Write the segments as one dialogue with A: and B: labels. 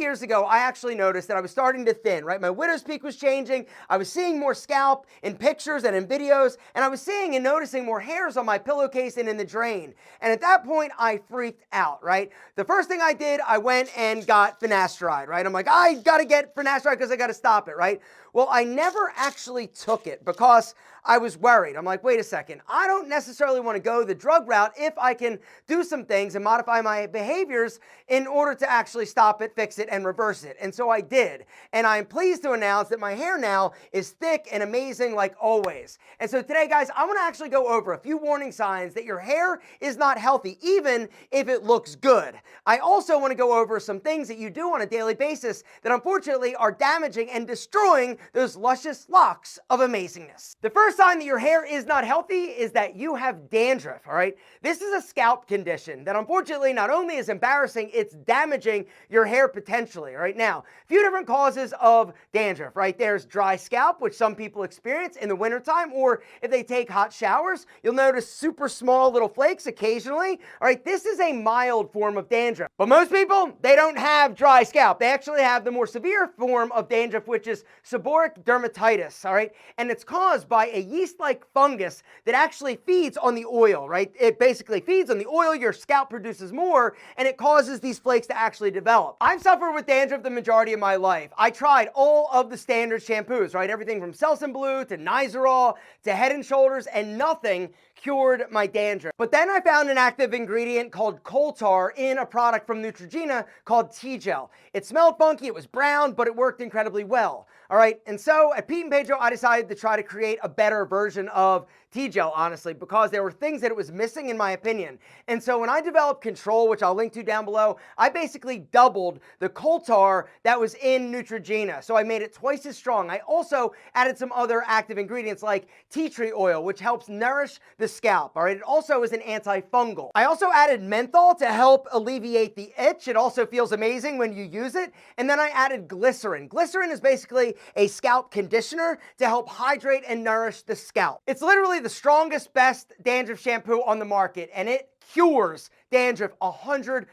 A: years ago, I actually noticed that I was starting to thin, right? My widow's peak was changing. I was seeing more scalp in pictures and in videos, and I was seeing and noticing more hairs on my pillowcase and in the drain. And at that point, I freaked out, right? The first thing I did, I went and got Finasteride, right? I'm like, I gotta get Finasteride because I gotta stop it, right? Well, I never actually took it because I was worried. I'm like, wait a second, I don't necessarily want to go the drug route if I can do some things and modify my behaviors in order to actually stop it, fix it, and reverse it. And so I did. And I'm pleased to announce that my hair now is thick and amazing like always. And so today, guys, I want to actually go over a few warning signs that your hair is not healthy, even if it looks good. I also want to go over some things that you do on a daily basis that unfortunately are damaging and destroying those luscious locks of amazingness. The first sign that your hair is not healthy is that you have dandruff, all right? This is a scalp condition that unfortunately not only is embarrassing, it's damaging your hair potentially, all right? Now, a few different causes of dandruff, right? There's dry scalp, which some people experience in the wintertime, or if they take hot showers, you'll notice super small little flakes occasionally, all right? This is a mild form of dandruff, but most people, they don't have dry scalp. They actually have the more severe form of dandruff, which is seborrheic dermatitis, all right? And it's caused by a yeast-like fungus that actually feeds on the oil, right? It basically feeds on the oil, your scalp produces more, and it causes these flakes to actually develop. I've suffered with dandruff the majority of my life. I tried all of the standard shampoos, right? Everything from Selsun Blue to Nizoral to Head and Shoulders, and nothing cured my dandruff. But then I found an active ingredient called coal tar in a product from Nutritional called T-Gel. It smelled funky, it was brown, but it worked incredibly well. All right, and so at Pete and Pedro, I decided to try to create a better version of T-Gel, honestly, because there were things that it was missing in my opinion. And so when I developed Control, which I'll link to down below, I basically doubled the coal tar that was in Neutrogena. So I made it twice as strong. I also added some other active ingredients like tea tree oil, which helps nourish the scalp. All right, it also is an antifungal. I also added menthol to help alleviate the itch. It also feels amazing when you use it. And then I added glycerin. Glycerin is basically a scalp conditioner to help hydrate and nourish the scalp. It's literally the strongest, best dandruff shampoo on the market, and it cures dandruff 100%.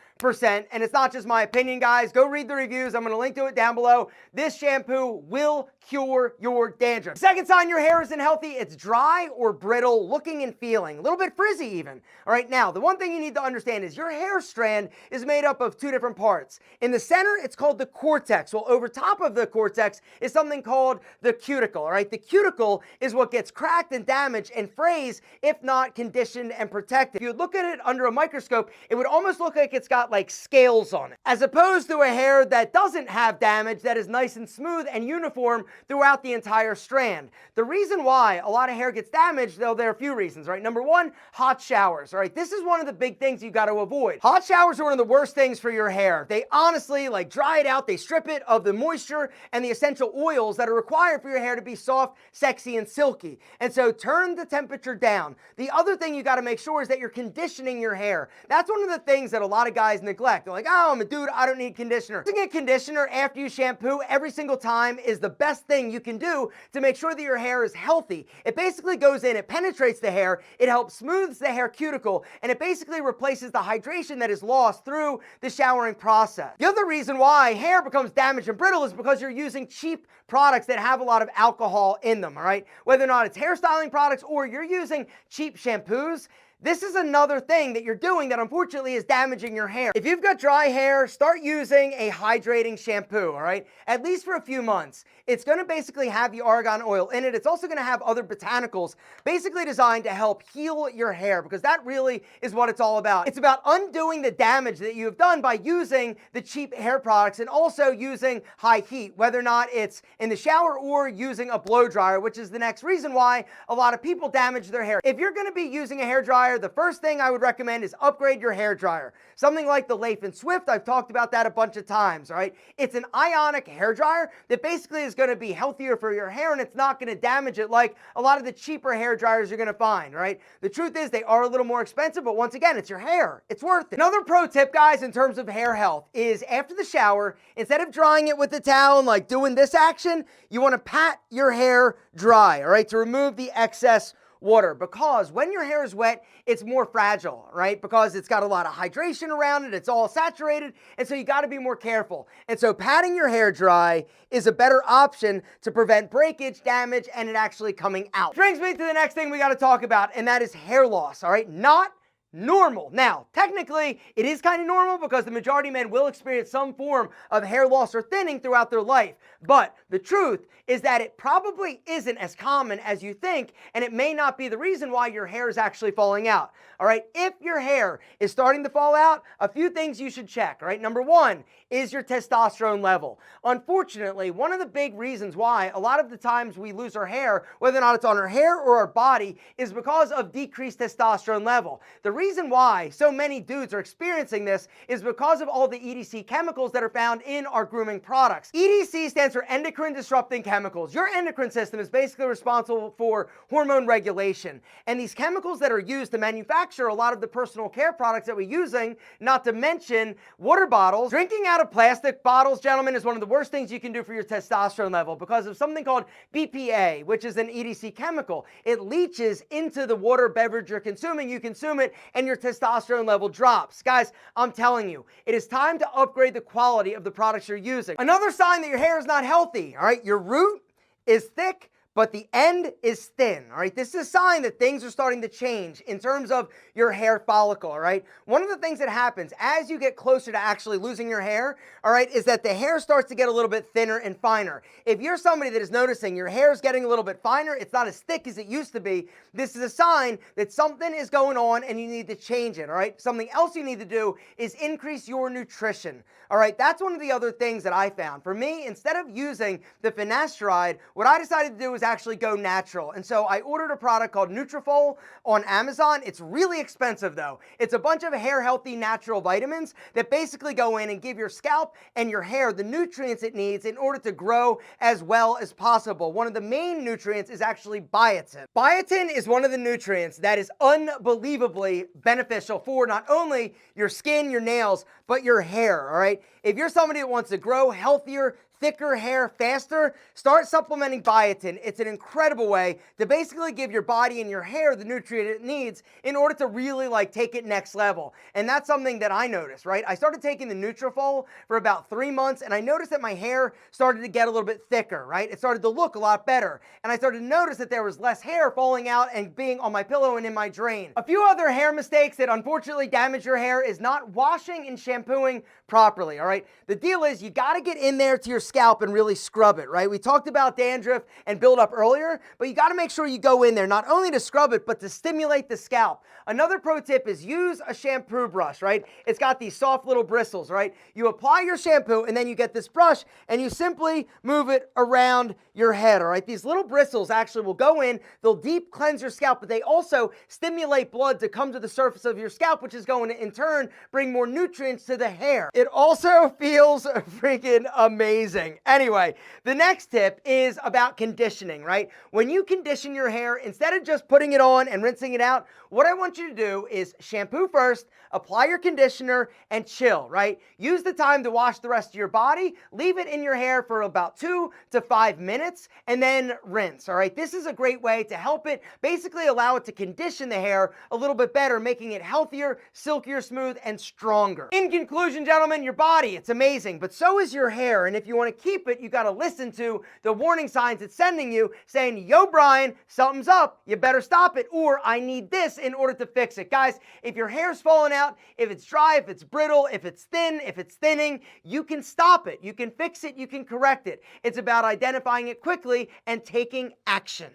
A: And it's not just my opinion, guys. Go read the reviews. I'm going to link to it down below. This shampoo will cure your dandruff. Second sign your hair isn't healthy, it's dry or brittle looking and feeling, a little bit frizzy even. All right, now, the one thing you need to understand is your hair strand is made up of two different parts. In the center, it's called the cortex. Well, over top of the cortex is something called the cuticle, all right? The cuticle is what gets cracked and damaged and frays if not conditioned and protected. If you look at it under a microscope, it would almost look like it's got like scales on it, as opposed to a hair that doesn't have damage, that is nice and smooth and uniform throughout the entire strand. The reason why a lot of hair gets damaged, though, there are a few reasons, right? Number one, hot showers, all right? This is one of the big things you got to avoid. Hot showers are one of the worst things for your hair. They honestly like dry it out, they strip it of the moisture and the essential oils that are required for your hair to be soft, sexy, and silky. And so turn the temperature down. The other thing you got to make sure is that you're conditioning your hair. That's one of the things that a lot of guys neglect. They're like, oh, I'm a dude, I don't need conditioner. Using a conditioner after you shampoo every single time is the best thing you can do to make sure that your hair is healthy. It basically goes in, it penetrates the hair, it helps smooths the hair cuticle, and it basically replaces the hydration that is lost through the showering process. The other reason why hair becomes damaged and brittle is because you're using cheap products that have a lot of alcohol in them, all right? Whether or not it's hairstyling products or you're using cheap shampoos, this is another thing that you're doing that unfortunately is damaging your hair. If you've got dry hair, start using a hydrating shampoo, all right? At least for a few months. It's gonna basically have the argan oil in it. It's also gonna have other botanicals basically designed to help heal your hair, because that really is what it's all about. It's about undoing the damage that you've done by using the cheap hair products and also using high heat, whether or not it's in the shower or using a blow dryer, which is the next reason why a lot of people damage their hair. If you're gonna be using a hair dryer, the first thing I would recommend is upgrade your hair dryer. Something like the Leif and Swift, I've talked about that a bunch of times, all right? It's an ionic hair dryer that basically is gonna be healthier for your hair, and it's not gonna damage it like a lot of the cheaper hair dryers you're gonna find, right? The truth is they are a little more expensive, but once again, it's your hair. It's worth it. Another pro tip, guys, in terms of hair health is after the shower, instead of drying it with a towel and like doing this action, you wanna pat your hair dry, all right, to remove the excess water, because when your hair is wet, it's more fragile, right? Because it's got a lot of hydration around it, it's all saturated, and so you got to be more careful. And so patting your hair dry is a better option to prevent breakage, damage, and it actually coming out. Brings me to the next thing we got to talk about, and that is hair loss, all right? Not normal. Now, technically, it is kind of normal because the majority of men will experience some form of hair loss or thinning throughout their life. But the truth is that it probably isn't as common as you think, and it may not be the reason why your hair is actually falling out. All right, if your hair is starting to fall out, a few things you should check. All right, number one is your testosterone level. Unfortunately, one of the big reasons why a lot of the times we lose our hair, whether or not it's on our hair or our body, is because of decreased testosterone level. The reason why so many dudes are experiencing this is because of all the EDC chemicals that are found in our grooming products. EDC stands for endocrine disrupting chemicals. Your endocrine system is basically responsible for hormone regulation. And these chemicals that are used to manufacture a lot of the personal care products that we're using, not to mention water bottles. Drinking out of plastic bottles, gentlemen, is one of the worst things you can do for your testosterone level because of something called BPA, which is an EDC chemical. It leaches into the water beverage you're consuming. You consume it and your testosterone level drops. Guys, I'm telling you, it is time to upgrade the quality of the products you're using. Another sign that your hair is not healthy, all right? Your root is thick, but the end is thin, all right? This is a sign that things are starting to change in terms of your hair follicle, all right? One of the things that happens as you get closer to actually losing your hair, all right, is that the hair starts to get a little bit thinner and finer. If you're somebody that is noticing your hair is getting a little bit finer, it's not as thick as it used to be, this is a sign that something is going on and you need to change it, all right? Something else you need to do is increase your nutrition, all right? That's one of the other things that I found. For me, instead of using the Finasteride, what I decided to do was actually go natural. And so I ordered a product called Nutritional on Amazon. It's really expensive though. It's a bunch of hair healthy natural vitamins that basically go in and give your scalp and your hair the nutrients it needs in order to grow as well as possible. One of the main nutrients is actually biotin. Biotin is one of the nutrients that is unbelievably beneficial for not only your skin, your nails, but your hair, all right? If you're somebody that wants to grow healthier, thicker hair faster, start supplementing biotin. It's an incredible way to basically give your body and your hair the nutrient it needs in order to really take it next level. And that's something that I noticed, right? I started taking the Nutrafol for about 3 months and I noticed that my hair started to get a little bit thicker, right? It started to look a lot better. And I started to notice that there was less hair falling out and being on my pillow and in my drain. A few other hair mistakes that unfortunately damage your hair is not washing and shampooing properly, all right? The deal is you gotta get in there to your scalp and really scrub it, right? We talked about dandruff and buildup earlier, but you gotta make sure you go in there not only to scrub it, but to stimulate the scalp. Another pro tip is use a shampoo brush, right? It's got these soft little bristles, right? You apply your shampoo and then you get this brush and you simply move it around your head, all right? These little bristles actually will go in, they'll deep cleanse your scalp, but they also stimulate blood to come to the surface of your scalp, which is going to in turn bring more nutrients to the hair. It also feels freaking amazing. Anyway, the next tip is about conditioning, right? When you condition your hair, instead of just putting it on and rinsing it out, what I want you to do is shampoo first, apply your conditioner, and chill, right? Use the time to wash the rest of your body, leave it in your hair for about 2 to 5 minutes, and then rinse, all right? This is a great way to help it, basically allow it to condition the hair a little bit better, making it healthier, silkier, smooth, and stronger. In conclusion, gentlemen, your body, it's amazing, but so is your hair, and if you want to keep it, you got to listen to the warning signs it's sending you saying, yo, Brian, something's up, you better stop it, or I need this in order to fix it. Guys, if your hair's falling out, if it's dry, if it's brittle, if it's thin, if it's thinning, you can stop it, you can fix it, you can correct it. It's about identifying it quickly and taking action.